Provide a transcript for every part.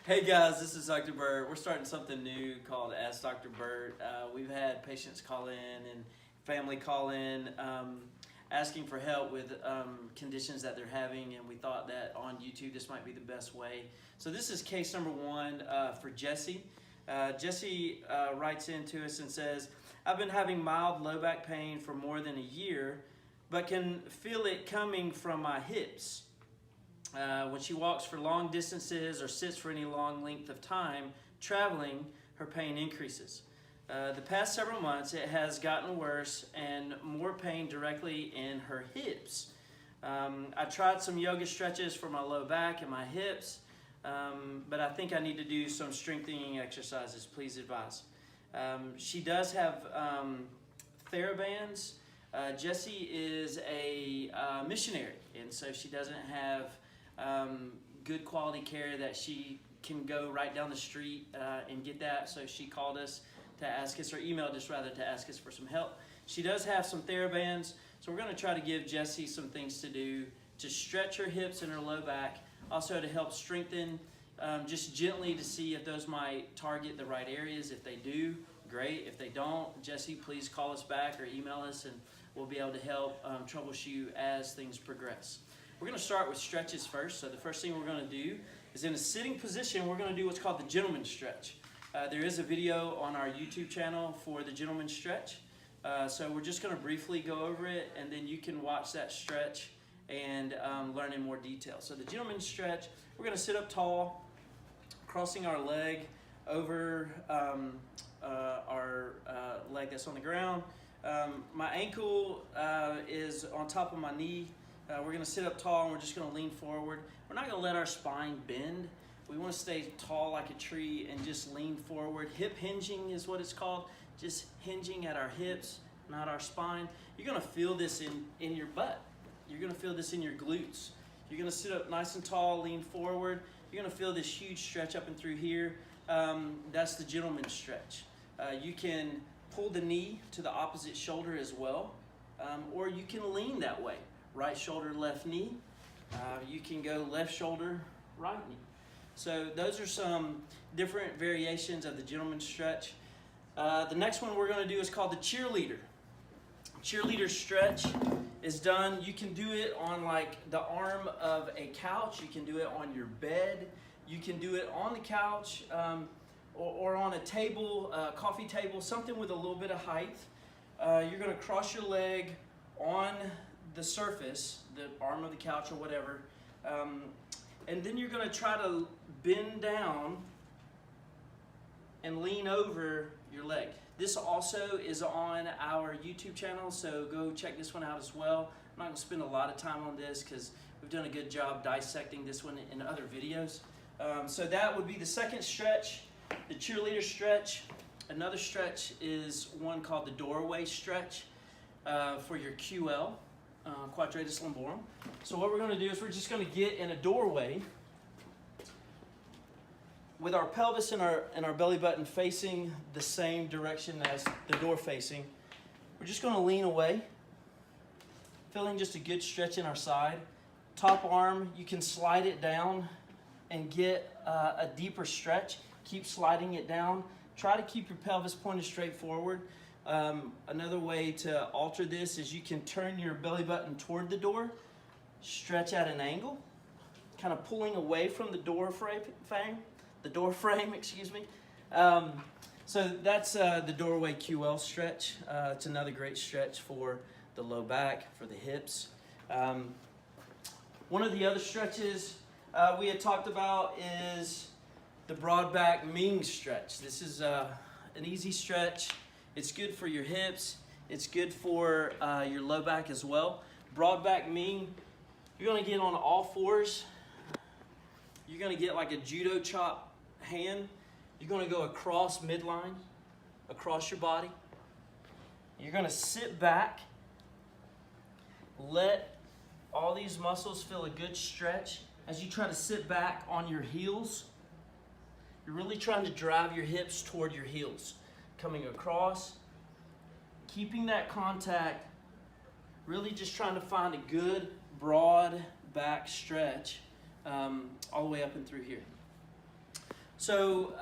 Hey guys, this is Dr. Bert. We're starting something new called Ask Dr. Bert. We've had patients call in and family call in asking for help with conditions that they're having, and we thought that on YouTube this might be the best way. So this is case number one for Jessie. Jessie writes in to us and says, I've been having mild low back pain for more than a year, but can feel it coming from my hips. When she walks for long distances or sits for any long length of time traveling, her pain increases. The past several months it has gotten worse and more pain directly in her hips. I tried some yoga stretches for my low back and my hips, but I think I need to do some strengthening exercises. Please advise. She does have TheraBands. Jessie is a missionary, and so she doesn't have good quality care that she can go right down the street and get that. So she called us to ask us, or emailed us rather, to ask us for some help. She does have some TheraBands, so we're going to try to give Jessie some things to do to stretch her hips and her low back, also to help strengthen just gently to see if those might target the right areas. If they do, great. If they don't, Jessie, please call us back or email us and we'll be able to help troubleshoot as things progress. We're going to start with stretches first. So the first thing we're going to do is, in a sitting position, we're going to do what's called the gentleman's stretch. There is a video on our YouTube channel for the gentleman's stretch. So we're just going to briefly go over it, and then you can watch that stretch and learn in more detail. So the gentleman's stretch, we're going to sit up tall, crossing our leg over our leg that's on the ground. My ankle is on top of my knee. We're going to sit up tall and we're just going to lean forward. We're not going to let our spine bend. We want to stay tall like a tree and just lean forward. Hip hinging is what it's called. Just hinging at our hips, not our spine. You're going to feel this in your butt. You're going to feel this in your glutes. You're going to sit up nice and tall, lean forward. You're going to feel this huge stretch up and through here. That's the gentleman's stretch. You can pull the knee to the opposite shoulder as well, or you can lean that way. Right shoulder, left knee. You can go left shoulder, right knee. So those are some different variations of the gentleman's stretch. The next one we're going to do is called the cheerleader. Cheerleader stretch is done. You can do it on like the arm of a couch. You can do it on your bed. You can do it on the couch or on a table, coffee table, something with a little bit of height. You're going to cross your leg on the surface, the arm of the couch or whatever, and then you're going to try to bend down and lean over your leg. This also is on our YouTube channel, so go check this one out as well. I'm not going to spend a lot of time on this because we've done a good job dissecting this one in other videos. So that would be the second stretch, the cheerleader stretch. Another stretch is one called the doorway stretch for your QL. Quadratus lumborum. So what we're going to do is we're just going to get in a doorway with our pelvis and our belly button facing the same direction as the door facing. We're just going to lean away, feeling just a good stretch in our side. Top arm, you can slide it down and get a deeper stretch. Keep sliding it down. Try to keep your pelvis pointed straight forward. Another way to alter this is you can turn your belly button toward the door, stretch at an angle, kind of pulling away from the door frame, excuse me. So that's the doorway QL stretch. It's another great stretch for the low back, for the hips. One of the other stretches we had talked about is the broad back Ming stretch. This is an easy stretch. It's good for your hips. It's good for your low back as well. Broad back Ming, you're going to get on all fours. You're going to get like a judo chop hand. You're going to go across midline, across your body. You're going to sit back. Let all these muscles feel a good stretch. As you try to sit back on your heels, you're really trying to drive your hips toward your heels. Coming across, keeping that contact, really just trying to find a good broad back stretch all the way up and through here. So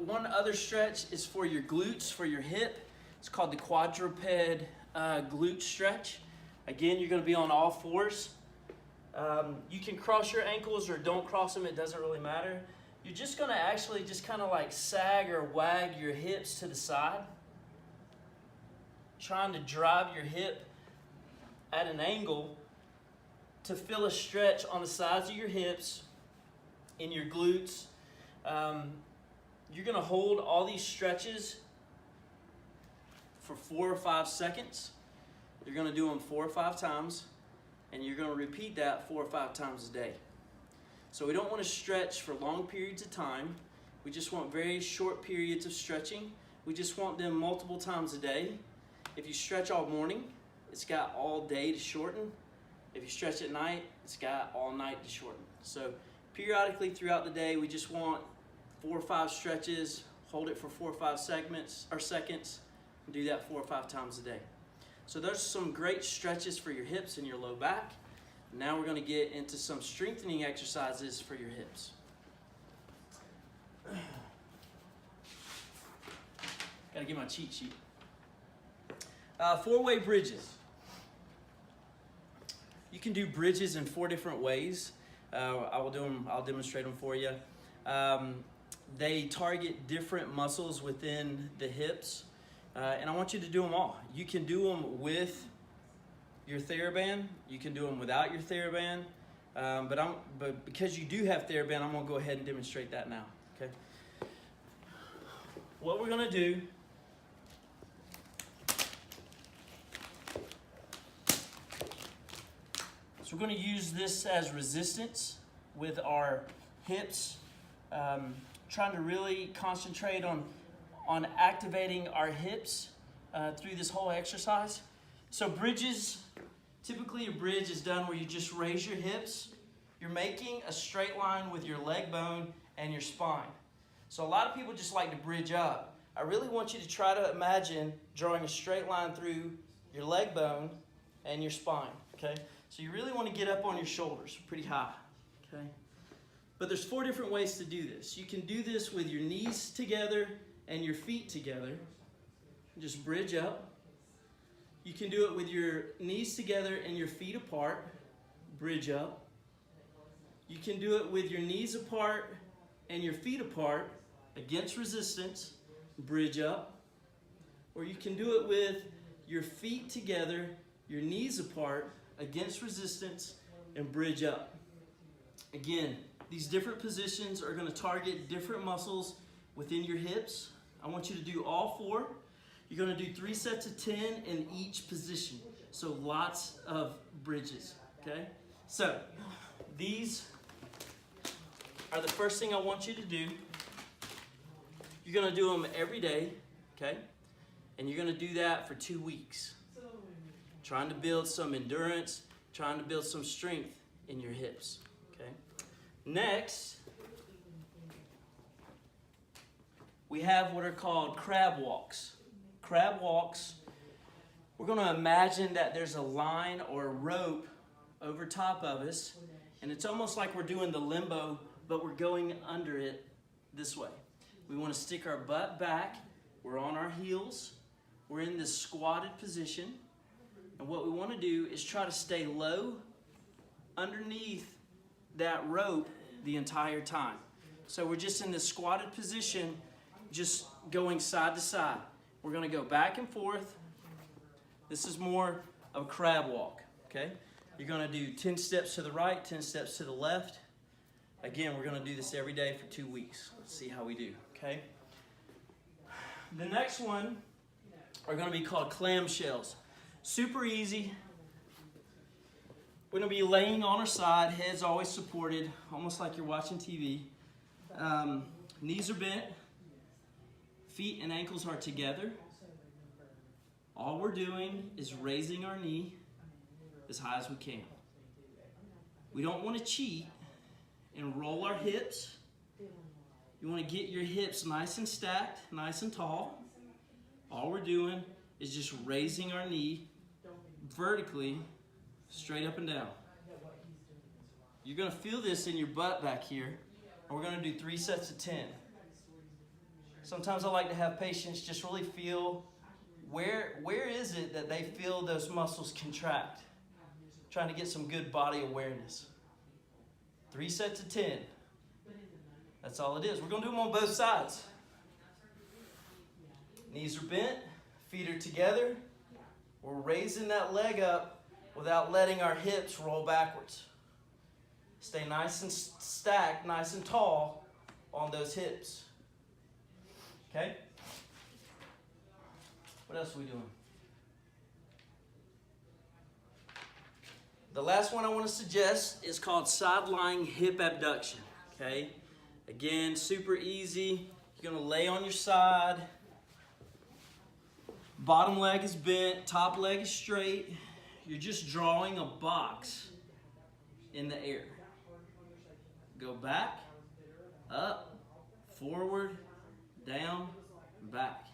one other stretch is for your glutes, for your hip. It's called the quadruped glute stretch. Again, you're going to be on all fours. You can cross your ankles or don't cross them, it doesn't really matter. You're just going to actually just kind of like sag or wag your hips to the side, trying to drive your hip at an angle to feel a stretch on the sides of your hips, in your glutes. You're going to hold all these stretches for 4 or 5 seconds. You're going to do them 4 or 5 times, and you're going to repeat that 4 or 5 times a day. So we don't want to stretch for long periods of time. We just want very short periods of stretching. We just want them multiple times a day. If you stretch all morning, it's got all day to shorten. If you stretch at night, it's got all night to shorten. So periodically throughout the day, we just want 4 or 5 stretches, hold it for 4 or 5 seconds, and do that 4 or 5 times a day. So those are some great stretches for your hips and your low back. Now we're going to get into some strengthening exercises for your hips. Gotta get my cheat sheet. 4-way bridges. You can do bridges in 4 different ways. I'll demonstrate them for you. They target different muscles within the hips, and I want you to do them all. You can do them with your TheraBand. You can do them without your TheraBand. But because you do have TheraBand, I'm gonna go ahead and demonstrate that now. Okay. What we're gonna do is we're gonna use this as resistance with our hips, trying to really concentrate on activating our hips through this whole exercise. So bridges, typically a bridge is done where you just raise your hips. You're making a straight line with your leg bone and your spine. So a lot of people just like to bridge up. I really want you to try to imagine drawing a straight line through your leg bone and your spine, okay? So you really want to get up on your shoulders pretty high, okay? But there's 4 different ways to do this. You can do this with your knees together and your feet together. Just bridge up. You can do it with your knees together and your feet apart, bridge up. You can do it with your knees apart and your feet apart, against resistance, bridge up. Or you can do it with your feet together, your knees apart, against resistance, and bridge up. Again, these different positions are going to target different muscles within your hips. I want you to do all 4. You're going to do 3 sets of 10 in each position. So lots of bridges, okay? So these are the first thing I want you to do. You're going to do them every day, okay? And you're going to do that for 2 weeks. Trying to build some endurance, trying to build some strength in your hips, okay? Next, we have what are called crab walks. Crab walks, we're going to imagine that there's a line or a rope over top of us, and it's almost like we're doing the limbo, but we're going under it this way. We want to stick our butt back, we're on our heels, we're in this squatted position, and what we want to do is try to stay low underneath that rope the entire time. So we're just in this squatted position, just going side to side. We're going to go back and forth. This is more of a crab walk, okay? You're going to do 10 steps to the right, 10 steps to the left. Again, we're going to do this every day for 2 weeks. Let's see how we do, okay? The next one are going to be called clamshells. Super easy. We're going to be laying on our side, heads always supported, almost like you're watching TV. Knees are bent. Feet and ankles are together. All we're doing is raising our knee as high as we can. We don't want to cheat and roll our hips. You want to get your hips nice and stacked, nice and tall. All we're doing is just raising our knee vertically, straight up and down. You're going to feel this in your butt back here. And we're going to do 3 sets of 10. Sometimes I like to have patients just really feel where is it that they feel those muscles contract. Trying to get some good body awareness. 3 sets of 10. That's all it is. We're going to do them on both sides. Knees are bent, feet are together. We're raising that leg up without letting our hips roll backwards. Stay nice and stacked, nice and tall on those hips. Okay? What else are we doing? The last one I want to suggest is called side lying hip abduction. Okay? Again, super easy. You're going to lay on your side. Bottom leg is bent, top leg is straight. You're just drawing a box in the air. Go back, up, forward, down, back.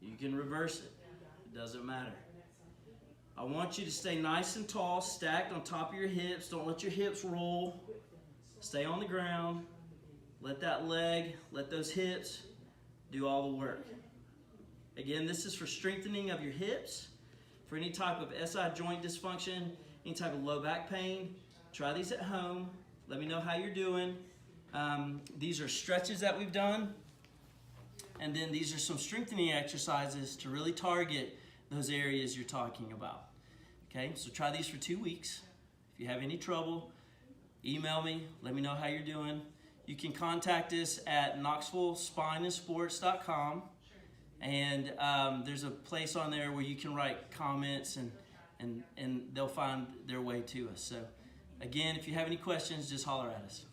You can reverse it. It doesn't matter. I want you to stay nice and tall, stacked on top of your hips. Don't let your hips roll. Stay on the ground. Let that leg, let those hips do all the work. Again, this is for strengthening of your hips. For any type of SI joint dysfunction, any type of low back pain, try these at home. Let me know how you're doing. These are stretches that we've done. And then these are some strengthening exercises to really target those areas you're talking about. Okay, so try these for 2 weeks. If you have any trouble, email me. Let me know how you're doing. You can contact us at knoxvillespineandsports.com. And there's a place on there where you can write comments and they'll find their way to us. So again, if you have any questions, just holler at us.